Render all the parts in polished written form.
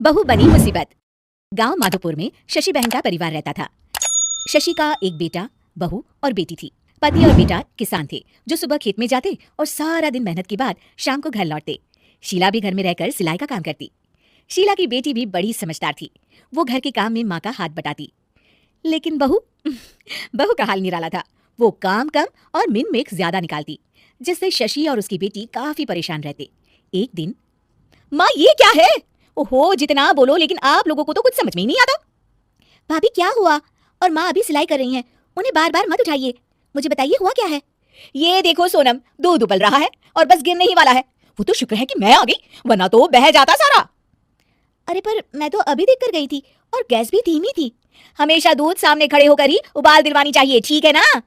बहू बनी मुसीबत। गांव माधोपुर में शशि बहन का परिवार रहता था। शशि का एक बेटा, बहू और बेटी थी। पति और बेटा किसान थे जो सुबह खेत में जाते और सारा दिन मेहनत के बाद शाम को घर लौटते। शीला भी घर में रहकर सिलाई का काम करती। शीला की बेटी भी बड़ी समझदार थी। वो घर के काम में माँ का हाथ बटाती। लेकिन बहू बहू का हाल निराला था। वो काम कम और मिन मेक ज्यादा निकालती, जिससे शशि और उसकी बेटी काफी परेशान रहते। एक दिन, माँ ये क्या है? ओहो, जितना बोलो लेकिन आप लोगों को तो कुछ समझ में ही नहीं आता। भाभी क्या हुआ? और माँ अभी सिलाई कर रही हैं, उन्हें बार बार मत उठाइए। मुझे बताइए हुआ क्या है? ये देखो सोनम, दूध उबल रहा है और बस गिरने ही वाला है। वो तो शुक्र है कि मैं आ गई, वरना तो बह जाता सारा। अरे पर मैं तो अभी देख कर गई थी और गैस भी धीमी थी। हमेशा दूध सामने खड़े होकर ही उबाल दिलवानी चाहिए, ठीक है ना?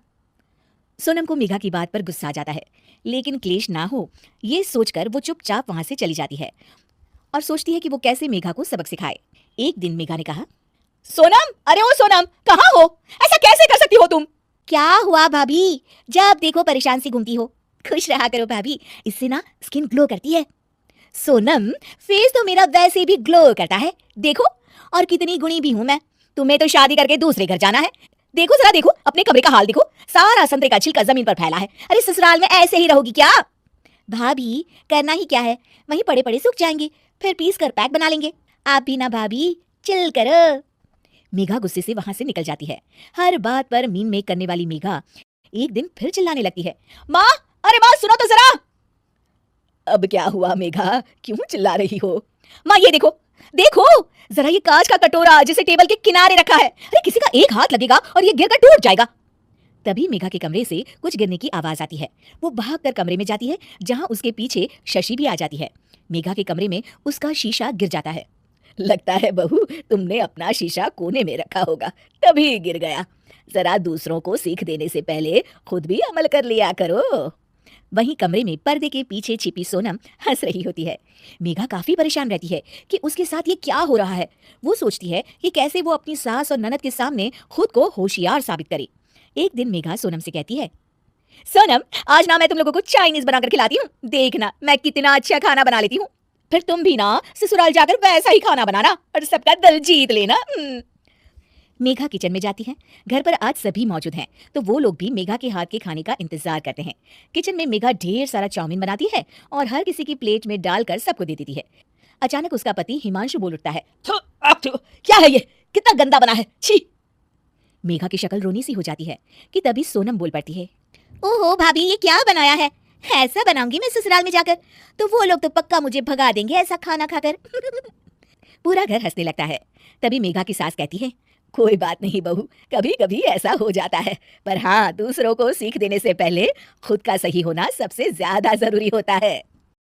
सोनम को मेघा की बात पर गुस्सा आ जाता है, लेकिन क्लेश ना हो ये सोचकर वो चुपचाप वहां से चली जाती है और सोचती है कि वो कैसे मेघा को सबक सिखाए। एक दिन मेघा ने कहा, सोनम, अरे ओ सोनम, कहाँ हो? ऐसा कैसे कर सकती हो तुम? क्या हुआ भाभी? जब देखो परेशान सी घूमती हो। खुश रहा करो भाभी, इससे ना स्किन ग्लो करती है। सोनम, फेस तो मेरा वैसे भी ग्लो करता है, देखो। और कितनी गुणी भी हूं मैं। तुम्हें तो शादी करके दूसरे घर जाना है। देखो जरा, देखो अपने कमरे का हाल देखो, सारा संतरे का छिलका जमीन पर फैला है। अरे ससुराल में ऐसे ही रहोगी क्या? भाभी करना ही क्या है, वहीं पड़े पड़े सूख जाएंगे, फिर पीस कर पैक बना लेंगे। आप भी ना भाभी, चिल करो। मेघा गुस्से से वहां से निकल जाती है। हर बात पर मीन मेक करने वाली मेघा एक दिन फिर चिल्लाने लगती है, माँ, अरे माँ सुनो तो जरा। अब क्या हुआ मेघा, क्यों चिल्ला रही हो? माँ ये देखो, देखो जरा, ये कांच का कटोरा जिसे टेबल के किनारे रखा है। अरे किसी का एक हाथ लगेगा और ये गिरकर टूट जाएगा। तभी मेघा के कमरे से कुछ गिरने की आवाज आती है। वो भागकर कमरे में जाती है, जहां उसके पीछे शशि भी आ जाती है। मेघा के कमरे में उसका शीशा गिर जाता है। लगता है बहू, तुमने अपना शीशा कोने में रखा होगा, तभी गिर गया। जरा दूसरों को सीख देने से पहले खुद भी अमल कर लिया करो। वहीं कमरे में पर्दे के पीछे छिपी सोनम हंस रही होती है। मेघा काफी परेशान रहती है कि उसके साथ ये क्या हो रहा है। वो सोचती है कि कैसे वो अपनी सास और ननद के सामने खुद को होशियार साबित करे। एक दिन मेघा सोनम से कहती है, सोनम, आज ना मैं तुम लोगों को चाइनीज बनाकर खिलाती हूँ। देखना मैं कितना अच्छा खाना बना लेती हूँ। फिर तुम भी ना ससुराल जाकर वैसा ही खाना बनाना और सबका दिल जीत लेना। मेघा किचन में जाती है। घर पर आज सभी मौजूद हैं, तो वो लोग भी मेघा के हाथ के खाने का इंतजार करते हैं। किचन में मेघा ढेर सारा चाउमीन बनाती है और हर किसी की प्लेट में डालकर सबको दे देती है। अचानक उसका पति हिमांशु बोल उठता है, क्या है ये, कितना गंदा बना है, छी। मेघा की शक्ल रोनी सी हो जाती है कि तभी सोनम बोल पड़ती है, ओहो भाभी, ये क्या बनाया है? ऐसा बनाऊंगी मैं ससुराल में जाकर तो वो लोग तो पक्का मुझे भगा देंगे ऐसा खाना खाकर। पूरा घर हंसने लगता है। तभी मेघा की सास कहती है, कोई बात नहीं बहू, कभी कभी ऐसा हो जाता है, पर हाँ, दूसरों को सीख देने से पहले खुद का सही होना सबसे ज्यादा जरूरी होता है।